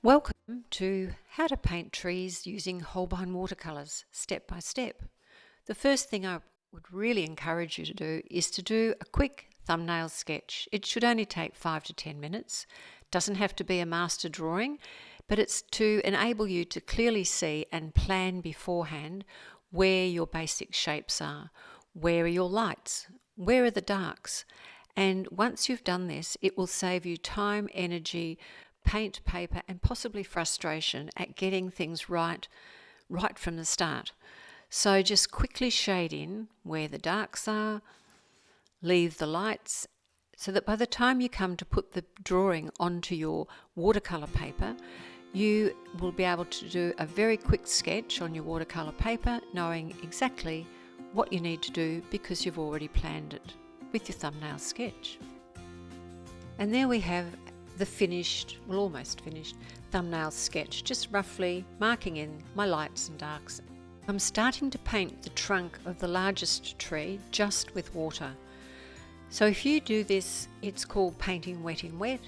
Welcome to How to Paint Trees Using Holbein Watercolours, step by step. The first thing I would really encourage you to do is to do a quick thumbnail sketch. It should only take 5 to 10 minutes. It doesn't have to be a master drawing, but it's to enable you to clearly see and plan beforehand where your basic shapes are, where are your lights, where are the darks. And once you've done this, it will save you time, energy, paint, paper, and possibly frustration at getting things right from the start. So just quickly shade in where the darks are, leave the lights, so that by the time you come to put the drawing onto your watercolour paper, you will be able to do a very quick sketch on your watercolour paper, knowing exactly what you need to do because you've already planned it with your thumbnail sketch. And there we have the finished, well, almost finished thumbnail sketch, just roughly marking in my lights and darks. I'm starting to paint the trunk of the largest tree just with water. So if you do this, it's called painting wet in wet,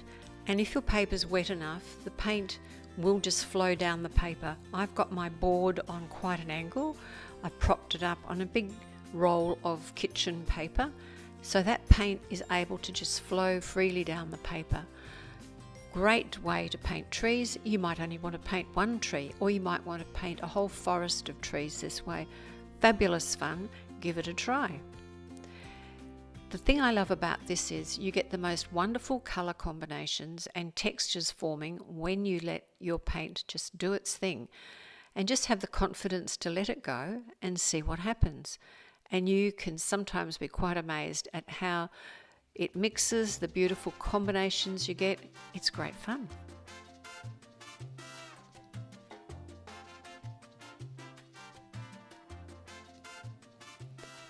and if your paper's wet enough, the paint will just flow down the paper. I've got my board on quite an angle. I've propped it up on a big roll of kitchen paper, so that paint is able to just flow freely down the paper. Great way to paint trees. You might only want to paint one tree, or you might want to paint a whole forest of trees this way. Fabulous fun. Give it a try. The thing I love about this is you get the most wonderful colour combinations and textures forming when you let your paint just do its thing, and just have the confidence to let it go and see what happens. And you can sometimes be quite amazed at how it mixes, the beautiful combinations you get. It's great fun.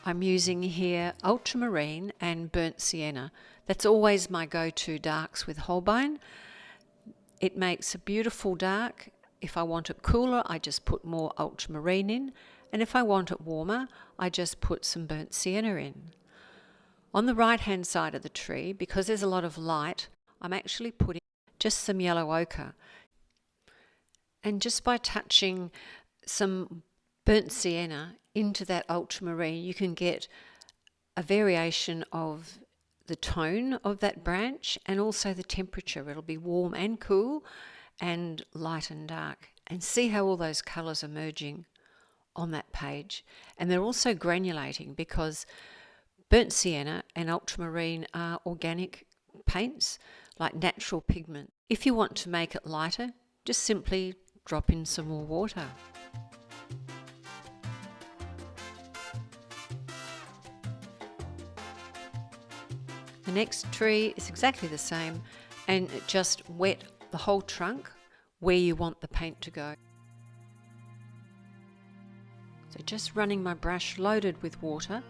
I'm using here Ultramarine and Burnt Sienna. That's always my go-to darks with Holbein. It makes a beautiful dark. If I want it cooler, I just put more Ultramarine in. And if I want it warmer, I just put some Burnt Sienna in. On the right hand side of the tree, because there's a lot of light, I'm actually putting just some yellow ochre. And just by touching some burnt sienna into that ultramarine, you can get a variation of the tone of that branch and also the temperature. It'll be warm and cool and light and dark. And see how all those colours are merging on that page. And they're also granulating, because burnt sienna and ultramarine are organic paints, like natural pigment. If you want to make it lighter, just simply drop in some more water. The next tree is exactly the same, and just wet the whole trunk where you want the paint to go. So just running my brush loaded with water,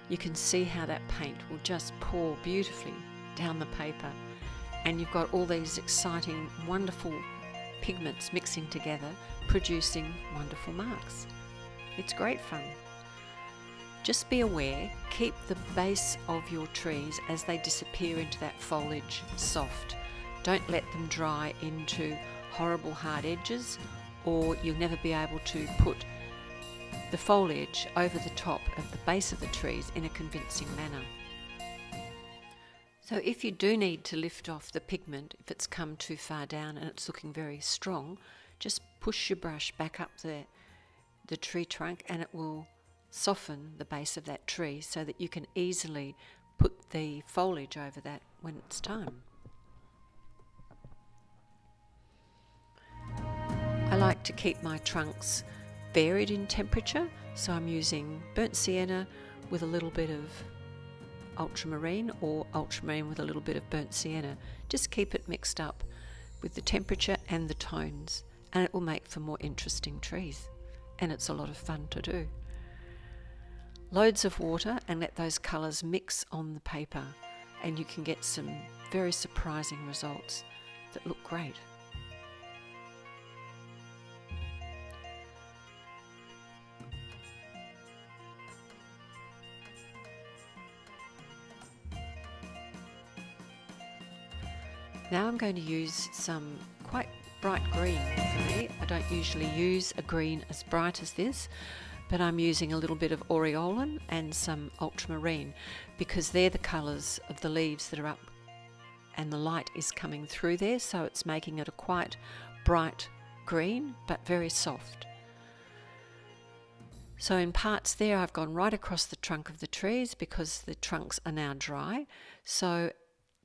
you can see how that paint will just pour beautifully down the paper, and you've got all these exciting, wonderful pigments mixing together, producing wonderful marks. It's great fun. Just be aware, keep the base of your trees as they disappear into that foliage soft. Don't let them dry into horrible hard edges, or you'll never be able to put the foliage over the top of the base of the trees in a convincing manner. So if you do need to lift off the pigment, if it's come too far down and it's looking very strong, just push your brush back up the tree trunk, and it will soften the base of that tree so that you can easily put the foliage over that when it's time. I like to keep my trunks varied in temperature, so I'm using burnt sienna with a little bit of ultramarine, or ultramarine with a little bit of burnt sienna. Just keep it mixed up with the temperature and the tones, and it will make for more interesting trees, and it's a lot of fun to do. Loads of water, and let those colours mix on the paper, and you can get some very surprising results that look great. Now I'm going to use some quite bright green for me. I don't usually use a green as bright as this, but I'm using a little bit of aureolin and some ultramarine because they're the colours of the leaves that are up and the light is coming through there, so it's making it a quite bright green but very soft. So in parts there I've gone right across the trunk of the trees because the trunks are now dry. So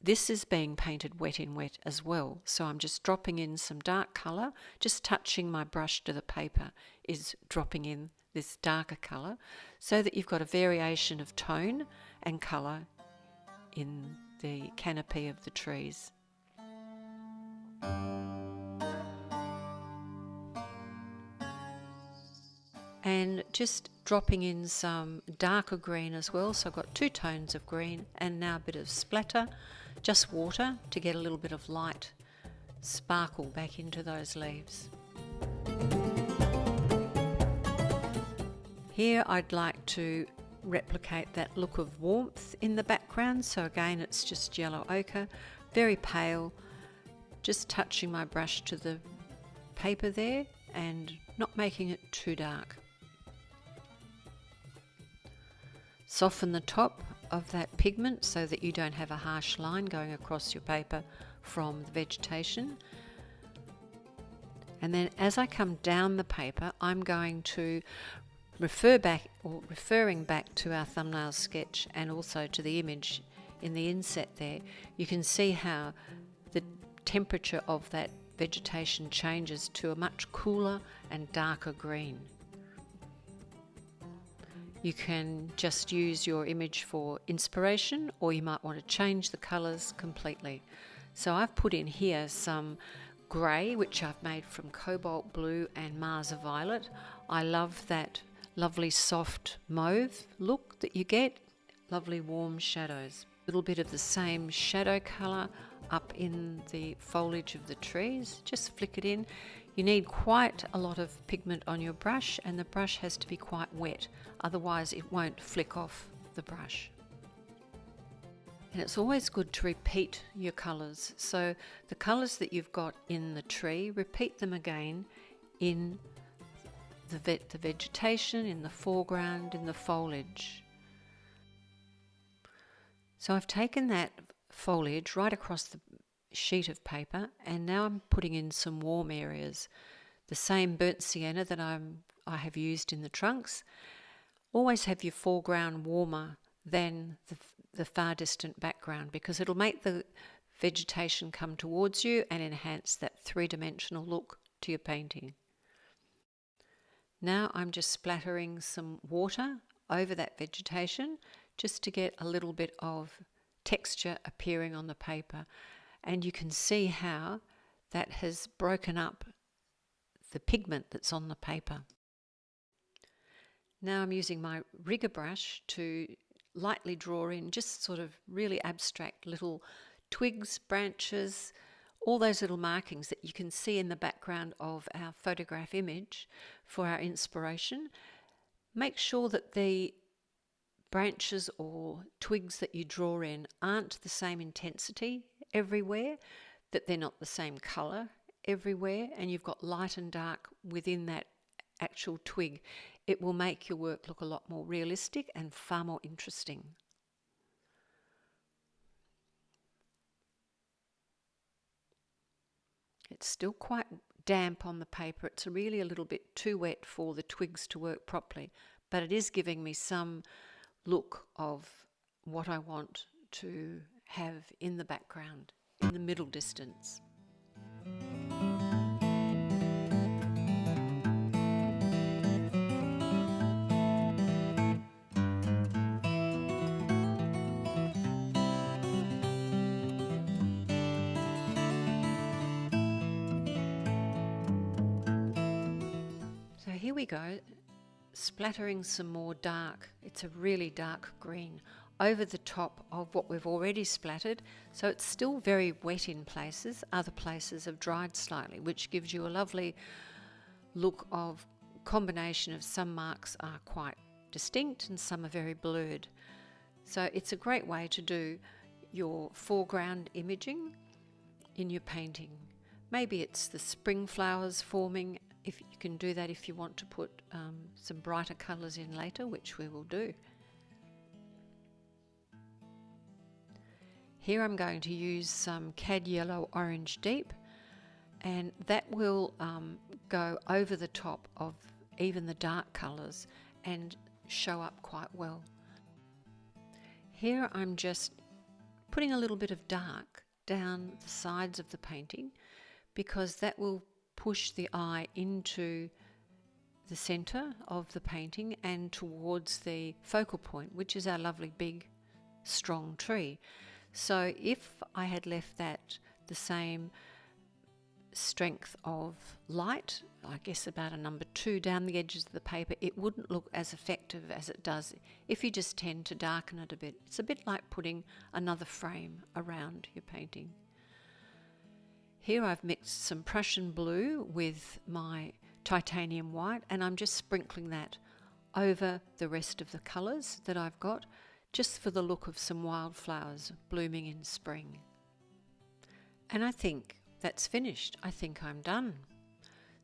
this is being painted wet in wet as well. So I'm just dropping in some dark colour, just touching my brush to the paper is dropping in this darker colour so that you've got a variation of tone and colour in the canopy of the trees. And just dropping in some darker green as well, so I've got 2 tones of green and now a bit of splatter, just water to get a little bit of light sparkle back into those leaves. Here I'd like to replicate that look of warmth in the background, so again it's just yellow ochre, very pale, just touching my brush to the paper there and not making it too dark. Soften the top of that pigment so that you don't have a harsh line going across your paper from the vegetation. And then as I come down the paper, I'm going to referring back to our thumbnail sketch and also to the image in the inset there, you can see how the temperature of that vegetation changes to a much cooler and darker green. You can just use your image for inspiration, or you might want to change the colours completely. So I've put in here some grey, which I've made from Cobalt Blue and Mars Violet. I love that lovely soft mauve look that you get, lovely warm shadows. A little bit of the same shadow colour up in the foliage of the trees, just flick it in. You need quite a lot of pigment on your brush, and the brush has to be quite wet, otherwise it won't flick off the brush. And it's always good to repeat your colours, so the colours that you've got in the tree, repeat them again in the vegetation, in the foreground, in the foliage. So I've taken that foliage right across the sheet of paper, and now I'm putting in some warm areas. The same burnt sienna that I have used in the trunks. Always have your foreground warmer than the far distant background, because it'll make the vegetation come towards you and enhance that three-dimensional look to your painting. Now I'm just splattering some water over that vegetation just to get a little bit of texture appearing on the paper, and you can see how that has broken up the pigment that's on the paper. Now I'm using my rigger brush to lightly draw in just sort of really abstract little twigs, branches, all those little markings that you can see in the background of our photograph image for our inspiration. Make sure that the branches or twigs that you draw in aren't the same intensity everywhere, that they're not the same colour everywhere, and you've got light and dark within that actual twig. It will make your work look a lot more realistic and far more interesting. It's still quite damp on the paper. It's really a little bit too wet for the twigs to work properly, but it is giving me some look of what I want to have in the background, in the middle distance. So here we go, splattering some more dark, it's a really dark green, over the top of what we've already splattered, so it's still very wet in places. Other places have dried slightly, which gives you a lovely look of combination of some marks are quite distinct and some are very blurred. So it's a great way to do your foreground imaging in your painting. Maybe it's the spring flowers forming. If you can do that if you want to put some brighter colours in later, which we will do. Here I'm going to use some Cad Yellow Orange Deep, and that will go over the top of even the dark colours and show up quite well. Here I'm just putting a little bit of dark down the sides of the painting, because that will push the eye into the centre of the painting and towards the focal point, which is our lovely big strong tree. So if I had left that the same strength of light, I guess about a number 2 down the edges of the paper, it wouldn't look as effective as it does if you just tend to darken it a bit. It's a bit like putting another frame around your painting. Here I've mixed some Prussian blue with my titanium white, and I'm just sprinkling that over the rest of the colours that I've got, just for the look of some wildflowers blooming in spring. And I think that's finished. I think I'm done.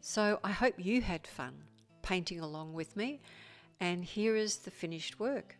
So I hope you had fun painting along with me, and here is the finished work.